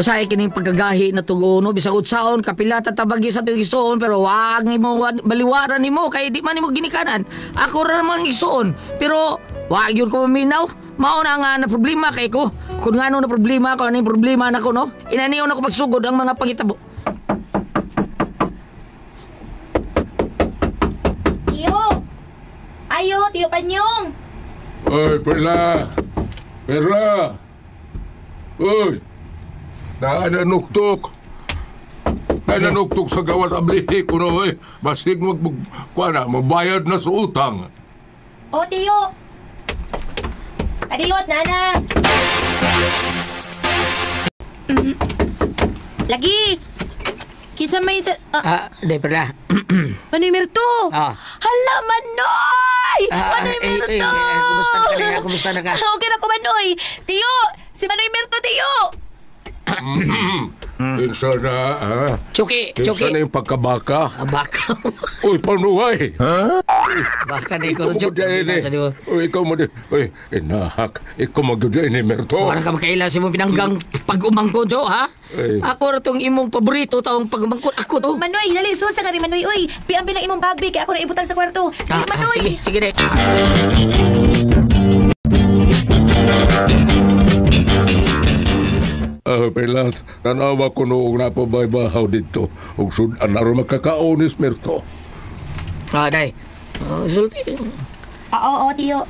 Usahay kining pagkagahi na tugono bisag utsaon kapila tatabagi sa tuyong isuon pero wag nimo baliwaran nimo kay di man nimo ginikanan. Ako ra man isuon pero wag yun ko maminaw. Mao na nga na problema kay ko. Kung ngano na problema ko ano problema nako no. Inaniw na ko magsugod ang mga pangitabo. Ayo, Tiyo Panyong! Oy, Perla! Perla! Oy! Nananuktok! Nananuktok sa gawas ablihi ko no, eh. Basig magbayad na sa utang. O, Tiyo! Adiyot, Nana! Lagi! Kinsa may... Day Perla. Manoy Merto! Hala, Manoy! Manoy Merto! Kumusta na ka? Okay na ko, Manoy! Tiyo! Si Manoy Merto, Tiyo! Kinsa na, ha? Chuki! Kinsa na yung pagkabaka? Baka. Uy, panuway! Baka na ikaw rin, Uy, ikaw mo din. Uy, inahak. Ikaw mag-udya ini, Merto. Wala ka makaila sa mong pinanggang pag-umangkon, Jo, ha? Ay. Ako rin itong imong paborito taong pag-umangkon. Ako to. Manoy, dali, susa ka rin, Manoy. Uy, piambil ang imong bagbi kaya ako na ibutang sa kwarto. Dali, Manoy! Sige, sige, Perla, tanawa ko noong napabay-bahaw dito. Ug sudan na rin makakaunis, Merto. Day. Sulti. Oo, Tiyo.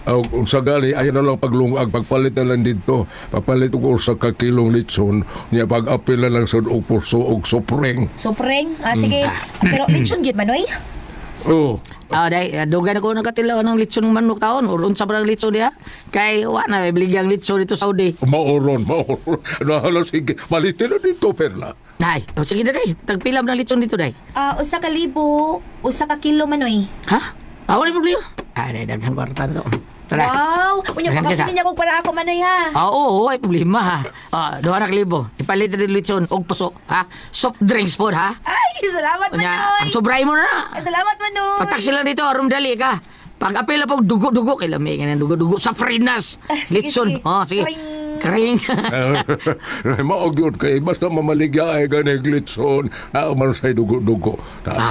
Kung sagali, ayaw na lang paglungag, pagpalit na lang dito. Papalit ko sa kakilong litson, niya pag-apil na lang sa puso o sopreng. Sopreng? Sige. Pero lechon yun, Manoy? Oo. Day, dugan ako nakatilaw ng litson ng manok taon. Uron sa parang litson diya. Kay, wala na, may biligyang litson dito sa Saudi. Maoron. Nahala, sige. Malitin na dito, Perla. Day, sige na, Day. Tagpilam ng litson dito, Day. 1,000 1 kilo, Manoy. Ha? Wala problema. Day, daghang kwarta na to. Tara. Wow! Unyong kapasitin niya kung para ako, Manoy, ha? Oo, ay problema, ha. 200,000. Ipalit na din litson og puso, ha? Soft drinks po, ha? Ay, salamat, Manoy! Ang sobray mo na. Ay, salamat, Manoy! Pagtaksi lang dito, rumdali ka. Pag-apela po, dugo-dugo. Kay lamig nga ng dugo-dugo. Sa frinas. Sige, Litson. sige. Sige. Karing. Maogyod kay basta mamaligya ay ganig litson. Man sa'y dugo-dugo.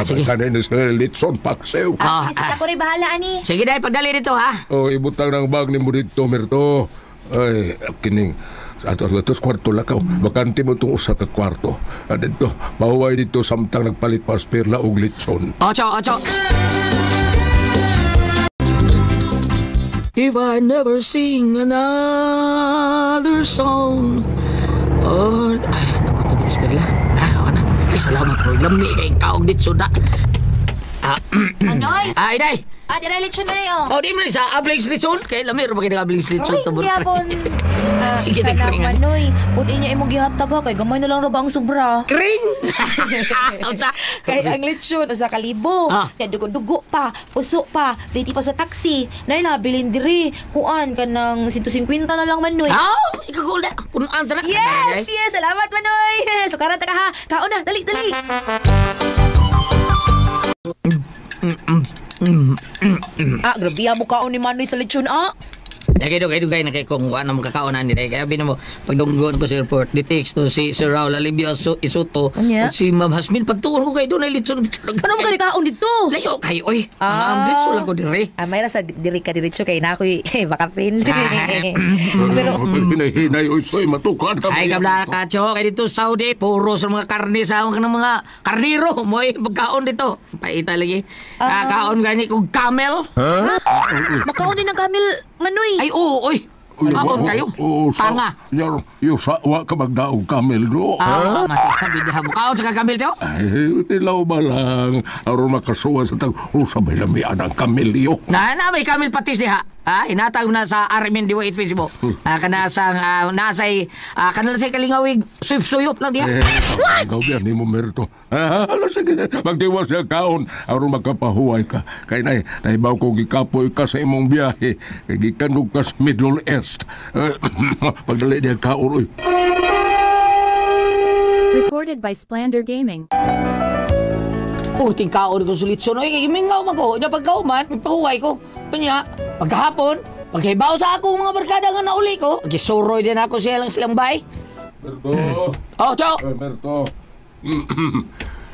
Sige. Kanin sa litson paksew. Sige, ako rin bahala, ani. Sige, Day. Pagdali dito, ha? Ibutang ng bag ni mo dito, Merto. Ay, kining. Atos kwarto lakaw. Bakante mo itong usa ka kwarto. Dito, mahuway dito samtang nagpalit pa Perla og litson. Ocho. If I never sing another song or... Ay, napatong ni Perla. Ano? Ay, salamat po. Lamni kay kaog dito da. Manoy! Ay, Day. Dira lechon na yun. Di mo sa abling litson. Kay lamir ba kayo abling litson? Ay, hindi apon. Sige, kanang tingnan. Manoy. Pwede niya imong gihatag ha. Kay gamay na lang ba ang sobra. Kring! Kay ang lechon, 1,000. Kaya dugo-dugo pa, puso pa, ready pa sa taxi. Nay nabilin diri. Kuan ka ng 150 na lang, Manoy. Ikagulda. Punuan tala. Yes! Salamat, Manoy. Sukaran ta ka ha. Kaon na, dali. Grabe mo kaon ni Manoy sa lechon, Dugay na kay kung ano mo kakaunan ni Day. Kaya bino mo, pagdunggon ko sa airport, di-text to si Sir Raul Alibio Isuto, Anya? si Ma'am Hasmin, pagtuon ko kayo doon ay litson. Ano mo ka kaon dito? Layo kayo, oy. Ang litson lang ko dire. May nasa diri ka diretso kay na ako'y baka pin. Pero Hinay-hinay, oy, soy, matukad ka. Ay, kabla ka, Cho. Kaya dito Saudi, puro sa mga karne sa ng mga karniro. Mo'y pagkaon dito. Paita lagi. Kaon gani kong camel. makaon din ng kamil, Manoy. Ay, oo, oy. Kaon kayo. Panga. Yung sawa ka magdaog kamil do. Matisabi na mo. Kaon sa kakamil, Teo? Ay, tilaw ba lang. Aron makasuwa sa tag sabay lamian ang kamilyo. May kamil patis diha. Inatag na sa Armin Diwa It Facebook. Kanasang nasay kanalasay kalingawig suyop lang diha. Ikaw yan, ni mo Merto. Sige, magdiwas na kaon. Aron makapahuway ka. Kaya naibaw ko gikapoy ka sa imong biyahe. Kaya gikanog ka sa Middle East. Pagdali niya kaon, oy. Recorded by Splander Gaming. Puting kaon ko sulit suno. Mingaw mag-o. Pagkauman, may pahuway ko. Panya, pagkahapon, Pagkaibaw sa akong mga barkada nga nauli ko, gisuroy din ako silang bay. Merto. Oh, Cho! Merto.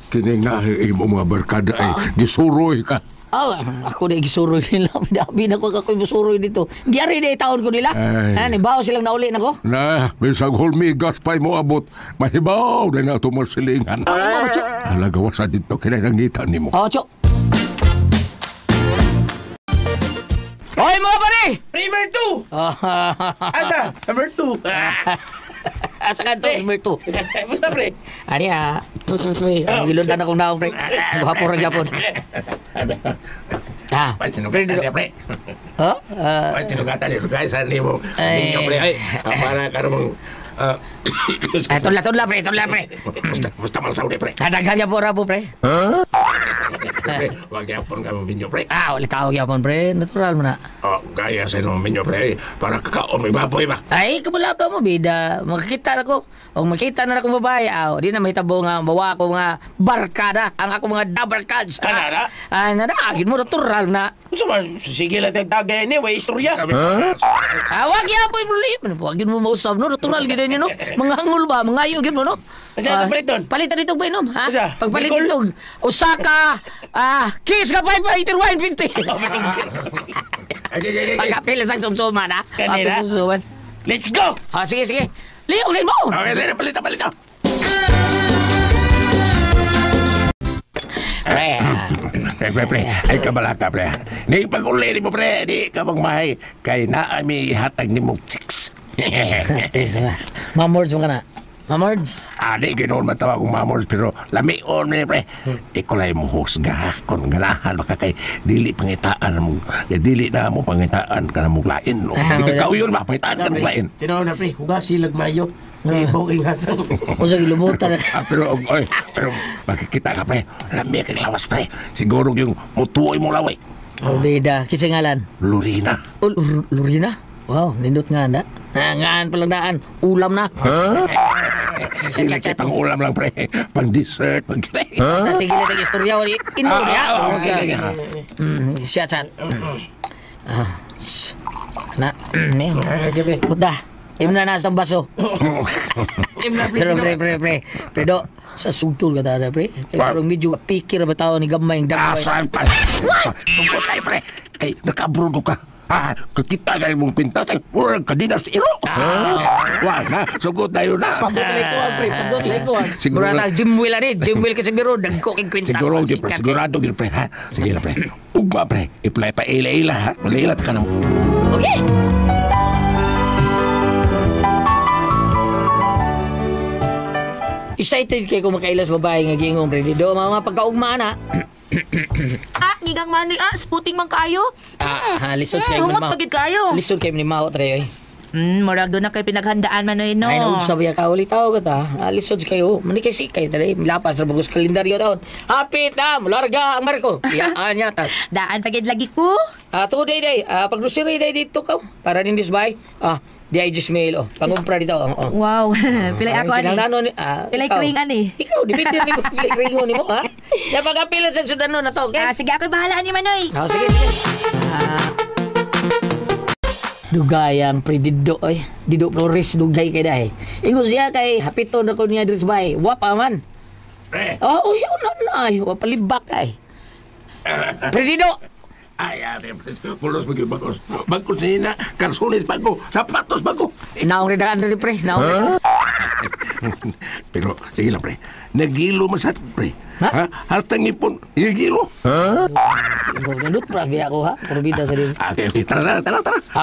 Kining nahi mo mga barkada ay gisuroy ka. Ako na gisuroy nila. Dabi na ko gisuroy dito. Giyari na itaon ko nila. Ay. Ibaw silang nauli na ko. Na, bisag hulmigas pa'y mo abot. Mahibaw na na tumasilingan. Alagawasan dito kinanangitan ni mo. Oh, Cho! Hoy, mga pare! Number 2! Asa? Number 2! Asa ka to, number 2? Basta, pre? Ani gilundan akong naong, pre. Guhapon rin yapon. Pansinugatan niya, pre. Oh? Pansinugatan niya. Guys, saan niyo mo? Ay. Ninyo, pre. Ay, para ka namang... Tunla, pre. Basta mang saudi, pre. Kadaghan niya po rabo, pre. Pre, huwag yapon ka mong minyo, pre. Ulit tawag yapon, pre. Natural mo na. Gaya sa inong minyo, pre. Para kakaon, may baboy ba? Ay, kabula ka mo, bida. Makikita na ko. O makita na akong babae, di na mahitabo nga, bawa ko nga barkada. Ang ako mga dabarkads. Kanara? Nanagin mo, natural na. Gusto mo, sige lang tagay niya, may istorya. Wag yapon, problema. Wagin mo mausap, no? Natural, gina nyo, no? Mga hangul ba? Mga ayo, gina mo, no? Asa, paliton? Palitan itong painom, ha? Asa? Pagpalit Bicol? itong Osaka, kiss ka pa iter wine pinti. Pagkapilan sa sumsuman, ha? Kanina? Sumsuman. Let's go! Sige. Liyaw, liyaw mo! Okay, palito. Pre. Ay kabalaka, pre. Di pag-uli mo, pre. Di ka magmahay. Kay naami hatag ni mong chicks. Mamords mo ka na. Mamords? Di ginoon matawag kong mamors, pero lamion mo, pre. Ikulay mo husga. Kung ganahan, baka kay dili pangitaan mo. Dili na mo pangitaan ka na mong lain. No? Ikaw yun ba? Pangitaan ka ng lain. Tinaw na, pre. Hugas silag mayo. Ibaw ingasang. O sa ilumutan na. Pero makikita ka, pre. Lami kang lawas, pre. Siguro yung mutuoy mong laway. Bida, kising ngalan. Lurina. Lurina? Wow, nindot nga na. Ngaan palang daan. Ulam na. Hindi kay pang ulam lang, pre. Pang dessert. Sige lang ang istorya. Ino niya. Siya, chat. Na, Puta. Imna na sa baso. Pero pre. Do, sa sugtol ka tada, pre. Pero medyo pikir ba tao ni gamay ang dagmay. Saan pa? Sungkot tayo, pre. Kay nakabrudo ka. Kakita ka mong pintas ay urag ka din na iro. Wag na, sungkot tayo na. Pagod-lekuan, pre. Pagod-lekuan. Siguro na Jim Will ani. Jim Will kasi biro. Dagko king kwintas. Sigurado, pre. Ha? Sige na, pre. Ugma, pre. Iplay pa ila-ila, ha? Ila-ila ka na mo. Okay. Excited kay kung makailas babae nga gingong, pre. Do, mga pagkaugma na. Gigang mani, sputing man kaayo. Lisod kayo humot pagid kaayo. Lisod kayo ni Mao, tre, oy. Murag doon na kayo pinaghandaan man no. Ay, nausap ya ka, ulit tao ka ta. Lisod kayo. Mani kay sikay, tali. Milapas sa bagus kalendaryo taon. Hapit na, mularga ang Marco. Iyaan niya, ta. Daan pagid lagi ko. Today, pag-grocery day dito ka. Para din disbay. Di ay Gismail, pangumpra dito. Wow, pilay ako ani. Pilay kring ani. Ikaw, dipindir ni mo. Pilay kring ni mo, ha? Napag-apilan sa Sudano na to, okay? Sige, ako'y bahala ni Manoy. Sige. Dugayan, pre-dido, oy. Dido Flores, dugay kay dahi. Ingos siya kay hapiton ako niya disbay. Wapa man. Yun na. Wapalibak ay. Pre-dido. Ay, pulos bagos. Bagos nina, karsunis bago, sapatos bago. Naong rin na pre. Pero, sige lang, pre. Nagilo masat, pre. Ha? Hasta ngipon, nagilo. Nandut, pras biya ako, ha? Purbida sa din. Okay. Tara.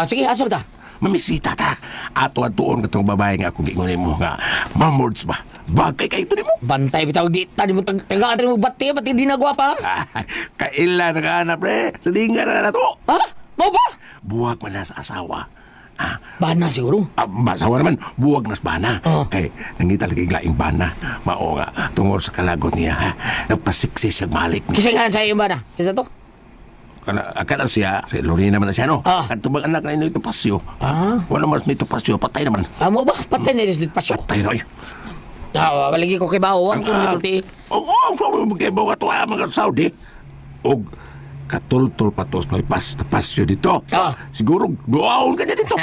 Sige, asal ta. Mamisita ta. Ato-atoon katong babae nga kung gingunin mo nga. Mamords ba? Bagay kayo ito ni mo. Bantay bitaw di tadi mo tagaan mo bati di na gwapa. Kaila nakahanap, pre. Sa linga na to. Ha? Mo ba? Buwag man na sa asawa. Bana siguro. Asawa naman, buwag nas bana. Kay nangita lagi glaing bana. Mao nga, tungod sa kalagot niya, ha? Nagpasiksi siya malik. Kising nga sa iyo bana. Kisa to? Akala siya, si Lorena man na siya, no? At tubang anak na ito pasyo. Wala mas nito pasyo, patay naman. Mo ba? Patay na rin pasyo. Patay na, Walagi ko kay bawo. Ang kumulti. Oo, magkaibaw ka to, mga Saudi. O Katultol patos no pasyo dito. Ah. Siguro duaon ka niya dito.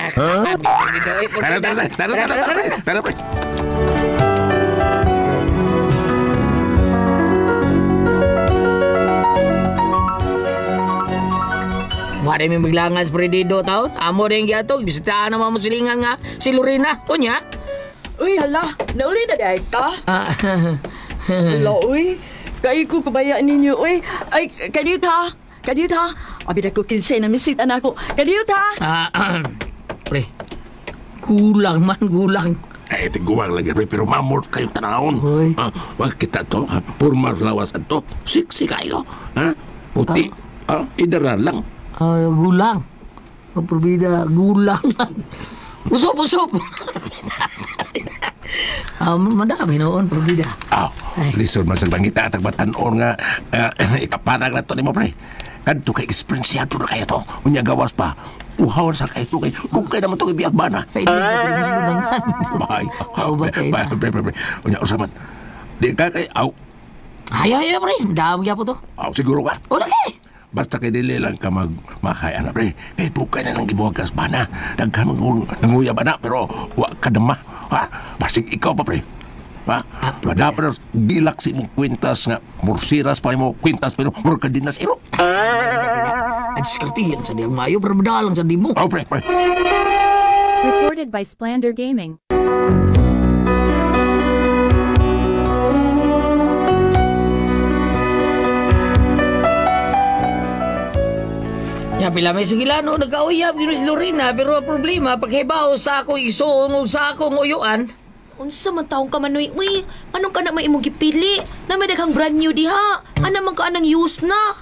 Tara, Tara, pre. Wala may maglangan sa Predido taon. Amo rin giatog. Bisitahan naman mo silingan nga si Lorena. Kunya. Uy, hala, nauli na dahil ka? Ah, Hala, uy, kaya ko kabayaan ninyo, uy. Ay, kaniyot ha? Abi na ko kinsay na misit anak ko. Kaniyot ha? pre. Gulang man, gulang. Ay, tiguwang lagi, pre, pero mamor kayong tanahon. Hoy. Wag kita to, purmas lawasan to. Siksi kayo, ha? Puti, idaran lang. Gulang. Ang probida, gulang. Usop. Madami noon, probida. Listen, masang bangita at batanon nga ikaparag na to ni mo, pre. Kadto kay experiensyado na kayo to. Unya gawas pa. Uhawan sa kayo to kay dugay naman to kay biyak bana. Pwede na ito mas gulangan. Bahay. ba Pre. Unya usaman. Di ka kay Ay, pre. Dami po to. siguro ka. O, lagi. Basta kay dili lang ka magmahay, anak, pre. Kay dugay na lang gibuwag kas bana. Daghan nanguya bana, pero wa ka dama. Basig ikaw pa, pre. Dapat gilak si mong kwintas nga mursiras pa mo kwintas pero murkadinas iro. Ay, diskartihin sa diyang mayo, pero lang sa di mo. Pre. Recorded by Splander Gaming. Ya, pila may sigilano, nagkauyab yun si Lorena, pero ang problema, paghibaw sa ako isuon o sa akong uyuan. Unsa man taong ka manoy? Uy, anong ka na may imong gipili? Na may daghang brand new diha. Ano man ka anang use na?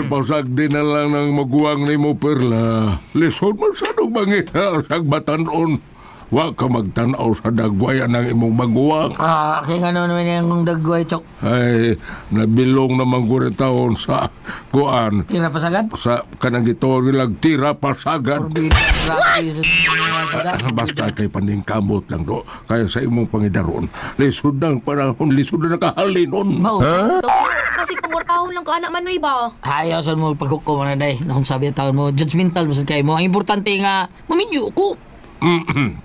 Pasag din na lang ng maguwang ni mo, Perla. Lisod man sa nung mangiha sa batanon. Wa ka magtanaw sa dagwayan ng imong maguwang. Kaya nga naman yung dagway, Chok. Ay, nabilong naman ko rin taon sa kuan. Tira pa sagad? Sa kanang gitori lang tira pasagad. Orbida. Basta kay panding kamot lang do. Kaya sa imong pangidaron. Lisod ng panahon, lisod na nakahalinon. Mau. Kasi kumurtahon lang ka anak manoy ba? Ayaw sa mo paghukom na day. Nahong sabi ang taon mo, judgmental mo sa kayo mo. Ang importante nga, maminyo ko.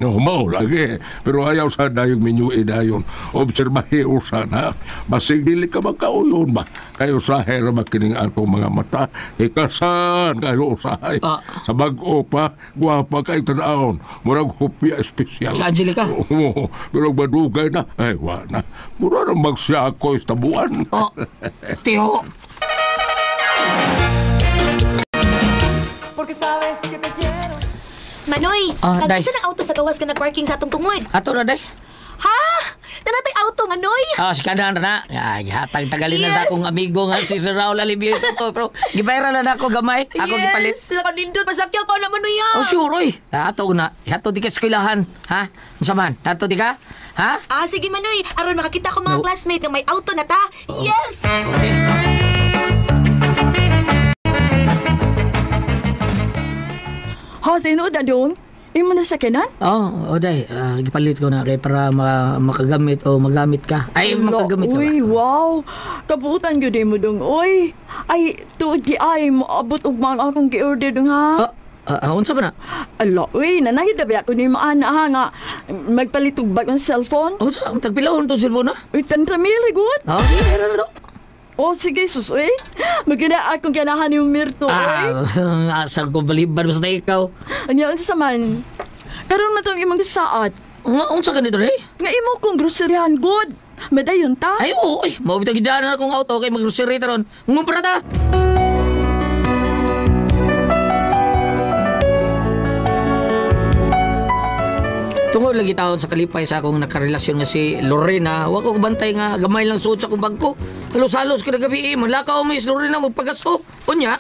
Mau lagi. Pero ayaw sa dayong minyo dayon. Obserbahe usana. Basig dili ka magkauyon ba? Kayo sa hera makining atong mga mata. Ikasan kayo usahay. Sa bag-o pa, guwapa kayo tanaon. Murag hupya espesyal. Sa Angelica? Oo. Pero madugay na. Ay, wana. Murag magsiakoy sa buwan. Tiyo. Porque sabes que te quiero. Manoy, Day. kagisa ng auto sa gawas ka nag-parking sa atong tungod. Ato na day. Ha? Nanatay auto, Manoy? Si Kandan na. Ay, tagalin na sa akong amigo nga si Sir Raul Alibio ito to. Pero gibayaran na ako gamay. Ako gipalit. Sila ka nindot. Masakyan ka na, Manoy, ah. Sure, oy. Ato na. Ato di ka eskwelahan. Ha? Masaman. Ato di ka? Ha? Sige, Manoy. Aron makakita ko mga classmate ng may auto na ta. Yes! Tinood na doon? Imo na sa kanan? Oday. Gipalit ko na kay para makagamit o magamit ka. Ay, makagamit ka ba? Uy, wow. Kabutan yun mo dong, uy. Ay, tuod di ay, maabot og man akong gi-order dong, ha? Unsa ba na? Ala, uy, nanahid na ba ako ni maana, ha, nga. Magpalit og bag ng cellphone. Unsa? Ang tagpilahon to cellphone na? Uy, tantamili, good. Sige, meron na to. Sige, sus, uy. Maganda akong ganahan yung Mirto, uy. Asal ko baliban basta ikaw. Ano sa man? Karon man tong imong saat. Unsa ka nito, eh? Nga imo kong groceryahan, good. Madayon ta. Ay, oo. Mabitag idaanan akong auto kay mag-grocery taron. Ngumpra ta. Tungod lagi taon sa kalipay sa akong nakarelasyon nga si Lorena, wa ko bantay nga gamay lang suot sa kong bangko. Halos-halos kada gabi maglakaw mo is Lorena magpagasto. Unya.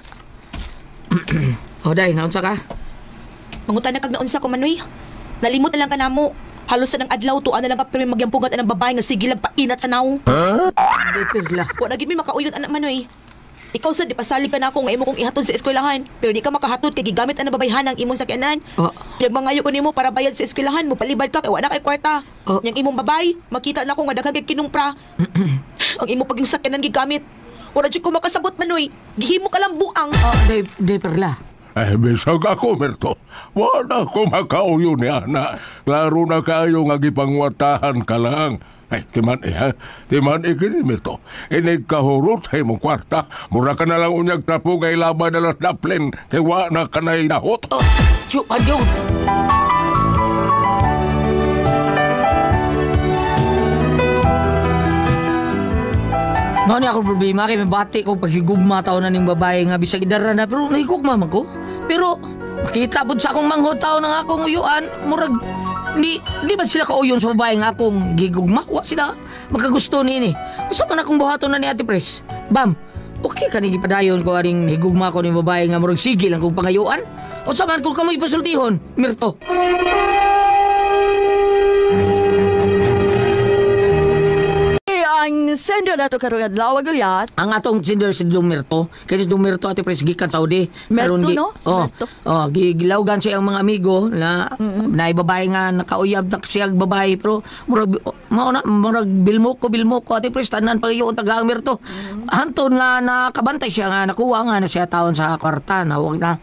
Day, naunsa ka? Mangutan na kag naunsa ko, Manoy. Nalimot na lang ka namo. Halos na ng adlaw to, na lang ka pero magyampugat ang babae nga sige lang painat sa naong. Day, perla. Wa na gid mi makauyot anak, Manoy. Ikaw sa di pasalig ka na ako nga imo kong ihatod sa eskwelahan, pero di ka makahatod kay gigamit ang babayhan ang imong sakyanan. Nagmangayo ko nimo para bayad sa eskwelahan mo, palibad ka kay wala kay kwarta. Yang imong babay, makita na ako nga daghang kay kinumpra. Ang imo paging sakyanan gigamit. Wala dyan ko makasabot manoy. Gihimo ka lang buang. Day perla. Bisag ako, Merto. Wala ko makauyo ni Ana. Klaro na kayo nga gipangwatahan ka lang. Timan ha? Timan ikini, Merto. Inig kahurot sa imong kwarta. Mura ka na lang unyag tapo kay laban na las daplin. Kay wala ka na inahot. Chuk, adyo. Mao ni ako problema kay may bati ko paghigugma taon na ning babae nga bisag idara na pero nahigugma man ko. Pero makita pud sa akong manghod taon ng akong uyuan murag di ba sila kauyon sa babae nga akong gigugma? Wa sila makagusto niini. Usa man akong buhaton na ni Ate Pres. Bam. Okay ka ni gipadayon ko aring higugma ko ni babae nga murag sige lang kong pangayuan. Unsa man kung kamoy pasultihon, Mirto? Ang sender na to karong adlaw gulyat. Ang atong sender si Dumerto. Kaya si Dumerto Ate Pres gikan Saudi. Merto, Karon no? Merto. Gilawgan siya ang mga amigo na babae nga nakauyab na siya babae pero murag bilmo ko Ate Pres tanan pagiyon taga Merto. Hanton nga nakabantay siya nga nakuha nga na siya taon sa kwarta na wag na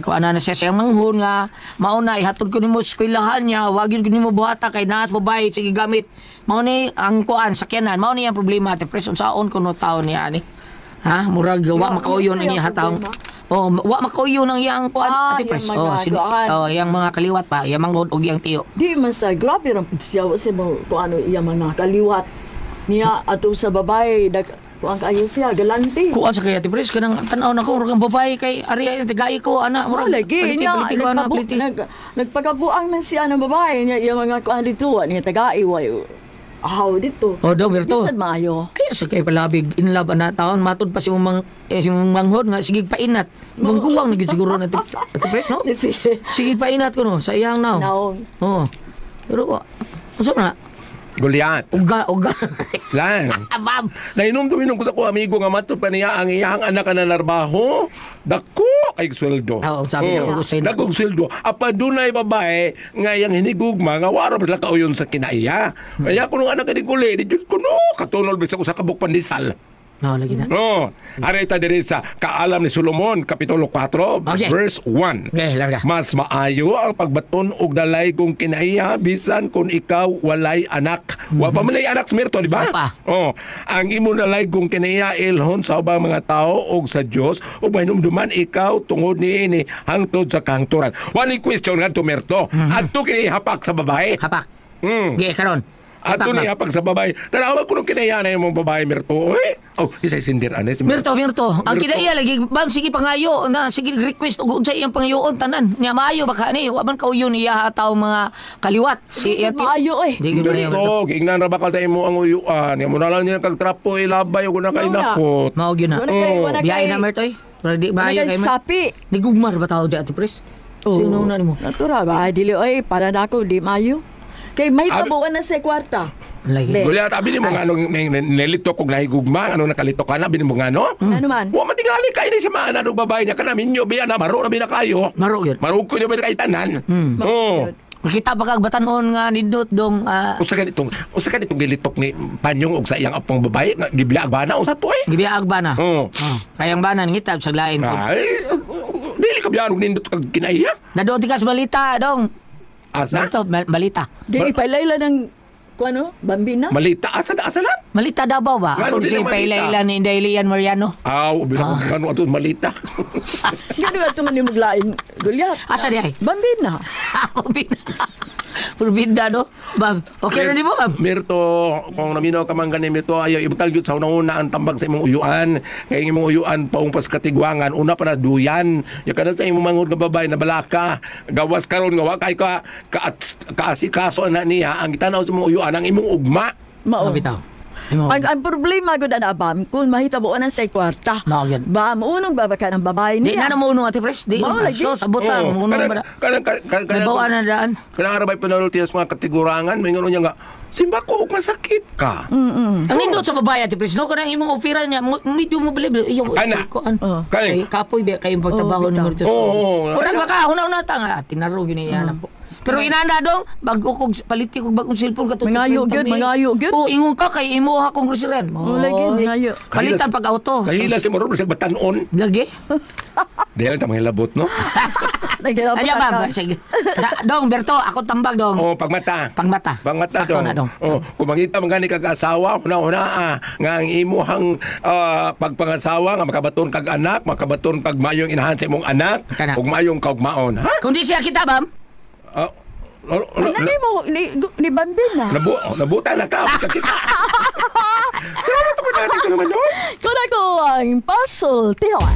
kuana na siya siyang manghon nga mauna ihatod ko nimo sa eskwelahan niya wag yun nimo buhata kay naas babae sige gamit. Mao ni ang kuan sakyanan mao ni ang problema Ate Pres unsaon kuno taon niya ni. Ha murag wa makauyon ang iya taong. Wa makauyon ang iyang kuan Ate Pres. Yang mga kaliwat pa, yang manghod og iyang tiyo. Di man sa grabe ram siya sa mo kung ano iya mga kaliwat niya ato sa babae kuan kayo siya galante. Kuan sa kay Ate Pres kanang tan-aw na ko murag ang babae kay ari tigay ko ana murag lagi niya nagpagabuang man siya ng babae niya iya mga kuan dito niya tagai way ahaw dito. Daw Mirto. Bisad maayo. Kaya sa kay palabig in love na taon matud pa si mong manghod nga sige painat. Mangguwang na gid siguro na Ate Pres no? Sige painat ko no sa iyang naw. Oo. Pero unsa na? Gulyat. Uga. Lan. Abab. Nainom-duminom ko sa ko amigo nga mato pa niya ang iyang anak na narbaho. Dako kay sweldo. Sabi na ko sa inyo. Dako sweldo. Apa dunay babae nga yang hinigugma nga waro sila kauyon sa kinaiya. Kaya kuno anak ni kuli, di jud kuno katunol bisa ko sa kabuk pandisal. Lagi na. Areta diri sa Kaalam ni Solomon kapitulo 4 Okay. verse 1. Okay, larga. Mas maayo ang pagbaton og dalay kung kinaiya bisan kung ikaw walay anak. Wa pa man ay anak smirto, di ba? Wa pa. Ang imo dalay kung kinaiya ilhon sa ubang mga tao og sa Dios ug mahinumduman ikaw tungod niini hangtod sa kahangturan. Wani question nga tumerto. Adto kini hapak sa babae. Hapak. Mm. Okay, karon. Adto ni hapak sa babae. Tanawa ko nung kinaiya na yung babae Mirto. Isa'y sindir anes. Mirto. Ang kinaiya lagi, bam, sige pangayo, na, sige request, ug sa iyang pangayoon, tanan. Niya maayo, baka ni, waman kauyo niya ataw mga kaliwat. Si Iyati. Maayo eh. Di gano'n yun. Mirto, gingnan ra ba ka sa imo ang uyuan? Yan mo na lang niya kagtrapo, ilabay, o na kayo nakot. Maog yun na. Wala kay Biyahe na, Mirto, Pero di maayo kay Mirto. sapi. Nigugmar ba tao di Ate Pres? Sino na ni mo? Natural ba? Dili para na ako di maayo. Kay may tabuan na sa kwarta. Lagi. Be. Gulyat, abi ni mo nga anong nilito kong nahigugma, anong nakalito ka na, bini mo nga no? Ano man? Wa matingali kayo ni sa mga anong babae niya ka namin nyo, biya na, maro na biya na kayo. Maro yun. Marug ko nyo biya na kayo tanan. Oo. Makita ba kag batanon nga nindot dong Usa ka ditong gilitok ni Panyong og sa iyang apong babae, nga gibiag ba na, usa to eh. gibiag ba na? Oo. Kayang banan ngitab sa lain ko. Ay, dili ka biya, nindot kag kinaiya. Nadoon ka sa balita dong. Asa? Mirto, balita. Di ipailayla ng kuano, bambina. Malita, asa na? Malita Davao ba? Ano Kung din si ang malita? Pailayla ni Dailian Mariano. Bilang ko kano ato malita. Gano ato man yung maglain, Gulyat. Asa di ay? Bambina. Purbida no? Bam, okay na di mo bam? Mirto, kung naminaw ka man ganin Mirto, ayaw ibutag yun sa una ang tambag sa imong uyuan. Kaya imong uyuan paumpas katigwangan. Una pa na duyan. Yung ka na sa imong mangod nga babae na balaka. Gawas karon nga wakay ka kaasikaso na niya. Ang itanaw sa imong uyuan, ang imong ugma. Mao. Bitaw. Ang problema gud ana bam kung mahitabuan na sa kwarta. Mao gyud. Ba muunong ba ka ng babae Di niya? na namunong Ate Pres. Di Mao lagi. so sabutan munong ba? May bawaan na daan. Kanang arabay panulti sa mga katigurangan, may ngano niya nga, simba ko, masakit ka. Ang nindot sa babae Ate Pres no kanang imong opera niya medyo mo believe iyo. Ana. Kani. Kapoy ba kayong pagtrabaho ni Marito. Oo. Ora ba ka una-una ta nga tinaro gyud niya na po. Pero inana dong, bago kog paliti kog bagong cellphone ka Mangayo gyud, mangayo gyud. Oh, ingon ka kay imo ha kong resiren. Oh, lagi, mangayo. Palitan pag auto. Kahila si Maron sa batanon. Lagi. Dahil ta mga labot, no? Nagdala Ayo ba, sige. Dong, Berto, ako tambag dong. Oh, pagmata. Pangmata. Pangmata Sakto dong. na dong. Oh, kung mangita man gani kag asawa, una nga ang imuhang pagpangasawa nga makabaton kag anak, makabaton kag mayong inahan sa imong anak, Kana. ug mayong kaugmaon, ha? Kundi siya kita, bam. Ano mo, ni Bambin na. Nabuta na ka, kita. Salamat ako natin ko naman yun. Kung ako ang puzzle, tiyon.